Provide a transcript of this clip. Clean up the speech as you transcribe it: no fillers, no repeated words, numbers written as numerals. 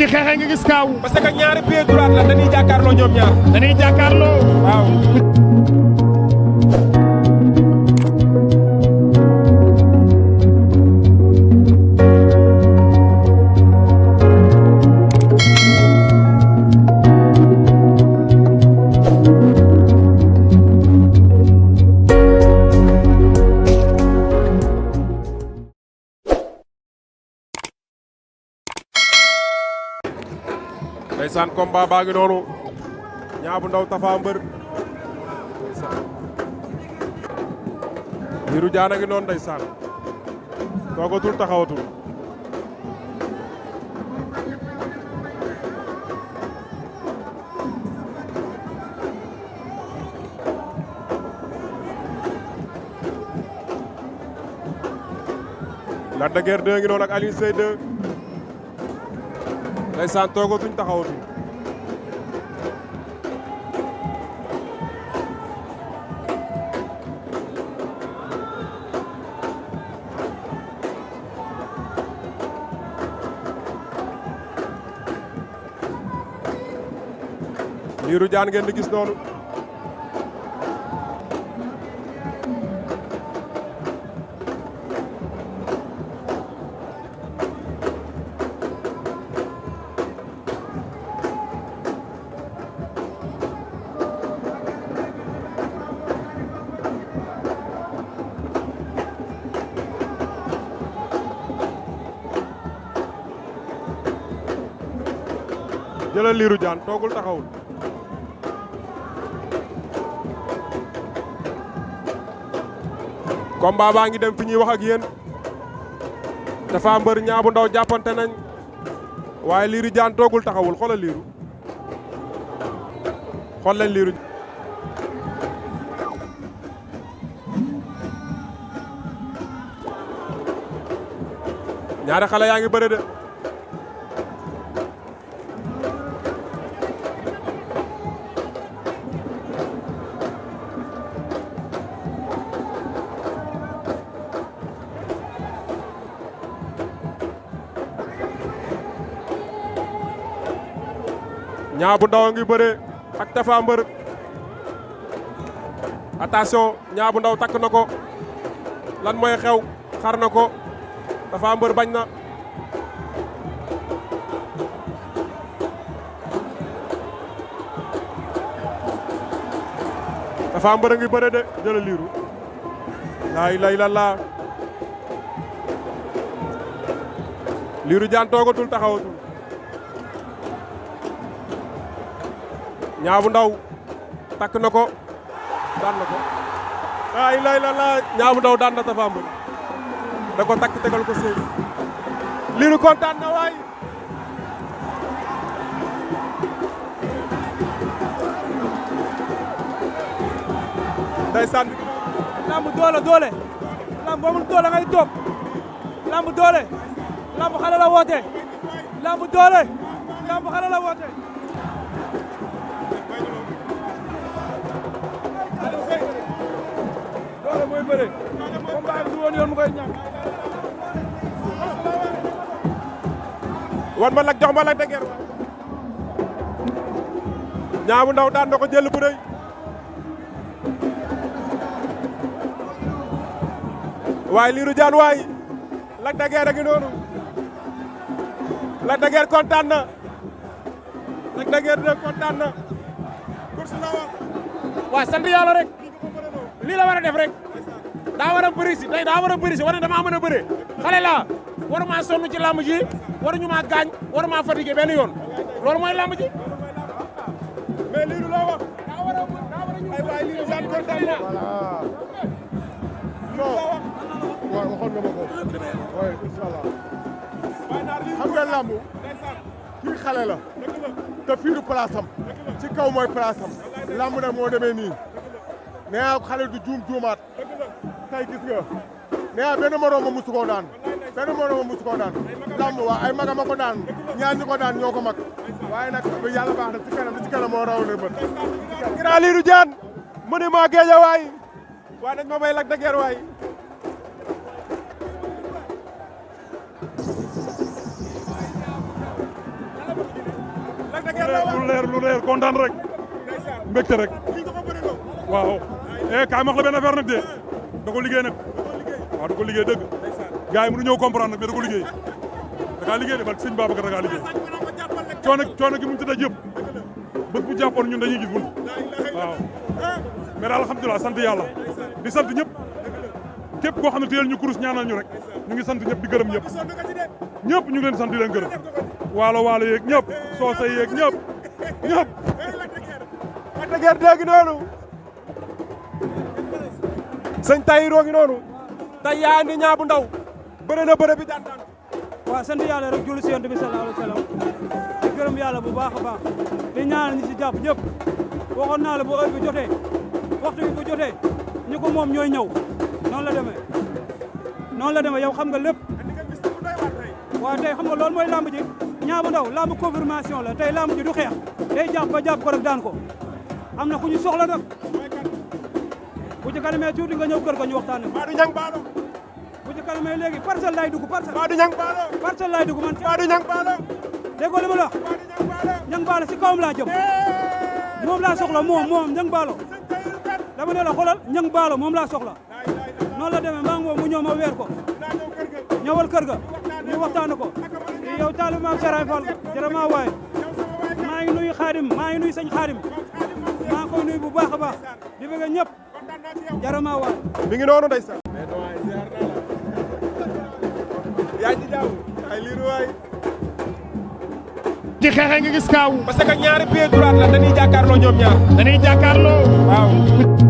ñuy xeexee nga gis kaaw. parce que ñaari pied droite la dañuy jàkkaarloo ñoom ñaar. dañuy jàkkaarloo. waaw. ndeysaan combat baa ngi noonu Niang bu Ndaw Tapha Mbeur Lirou Diane a ngi noonu ndeysaan toogatul taxawatul Lac de Guiers 2 ngi noonu ak Alioune Seye 2 ndeysaan toogatuñ taxawatuñ Lirou Diane ngeen di gis noonu jëlal Lirou Diane toogul taxawul combat baa ngi dem fi ñuy wax ak yéen Tapha Mbeur Niang bu Ndaw jàppante nañ waaye Lirou Diane toogul taxawul xoolal Lirou xool leen Lirou ñaari xale yaa ngi bëre de Niang bu Ndaw a ngi bëre ak Tapha Mbeur attention Niang bu Ndaw takk na ko lan mooy xew xar na ko Tapha Mbeur bañ na Tapha Mbeur a ngi bëre de jëla Lirou laa ilaaha illallaah Lirou Diane toogatul taxawatul Niang bu Ndaw takk na ko daan na ko laa ilaaha illallaah Niang bu Ndaw daan na Tapha Mbeur da ko takk tegal ko séef Lirou kontaan na waay ndeysaan lamb doole lamb amul doole ngay toog lamb doole lamb xale la woote lamb doole lamb xale la woote doole mooy bëre combat bi du woon yoon mu koy ñàkk wan ma Lac jox ma Lac de Guiers Niang bu Ndaw daan na ko jël bu rëy waaye Lirou Diane waay Lac de Guiers a ngi noonu Lac de Guiers kontaan na Lac de Guiers kontaan na course la wax waaw sant yàlla rek lii la war a def rek daa war a bëri si tey daa war a bëri si war na damaa mën a bëre xale laa waruma sonn ci lamb ji waruñu maa gaañ waruma fatigué benn yoon loolu mooy lamb ji mais Lirou loo wax daa war a ay waay Lirou Diane kontaan na non waaw waxoon nga ma ko oui incha allah xam nga lamb kii xale la te fii du place am ci kaw mooy place am lamb nag moo demee nii nee naa xale du juum juumaat tey gis nga nee naa benn moroom ma musu koo daan benn moroom ma musu koo daan lamb waa ay magama ko daan ñaar ñi ko daan ñoo ko mag waaye nag yàlla baax na ci kanam moo raw ne bët grand Lirou Diane mu ne maa géej waay waaye nañ ma may Lac de Guiers waay lu leer kontaan rek mbégte rek waaw kaay ma wax la benn affaire nag de da ko liggéey nag waaw da ko liggéey dëgg gars yi mënu ñëw comprendre nag mais da ko liggéey da kaa liggéey de barke sëñ Babacar da kaa liggéey coono gi mu ci daj yëpp bés bu jàppoon ñun dañuy gis bun waaw mais daal alhamdulilah sant yàlla di sant ñëpp képp koo xam ne téyel ñu kurus ñaanal ñu rek ñu ngi sant ñëpp di gërëm ñëpp ñu ngi leen sant di leen gërëm waalo yeeg ñëpp soose yeeg ñëpp Lac de Guiers 2 ngi noonu sëñ Tahirou ngi noonu tey yaa andi Niang bu Ndaw bëre na bëre bi daan waaw sant yàlla rek julli si yonent bi sallallahu alayhi wa sallam di gërëm yàlla bu baax a baax di ñaanal ñi si jàpp ñëpp waxoon naa la bu heure bi jotee waxtu bi bu jotee ñi ko moom ñooy ñëw noonu la demee yow xam nga lépp waaw tey xam nga loolu mooy lamb ji Niang bu Ndaw lamb confirmation la tey lamb ji du xeex day jàpp ba jàpp ko rek daan ko am na ku ñu soxla nag bu ci kanamee tuuti nga ñëw kër ga ñu waxtaanee Badou Niang Baalo bu ci kanamee léegi parcelle lay dugg Badou Niang Baalo parcelle lay dugg man Badou Niang Baalo déggoo li ma la wax Niang Baalo si kawam laa jëm moom laa soxla moom Niang Baalo dama ne la xoolal Niang Baalo moom laa soxla noonu la demee maa ngi moom mu ñëw ma weer ko ñëwal kër ga ñu waxtaane ko yow taalibe Maam Seraay Fall jërëmaa waaye maa ngi nuyu Xaadim maa ngi nuyu sëñ Xaadim maa ngi koy nuyu bu baax a baax di bëgg ñëpp jërëmaa waaye mi ngi noonu ndeysaan yaa ngi jaaw ay liiru waay ci xeexe nga gis kaaw parce que ñaari pied droit la dañuy jàkkaarloo ñoom ñaar dañuy jàkkaarloo waaw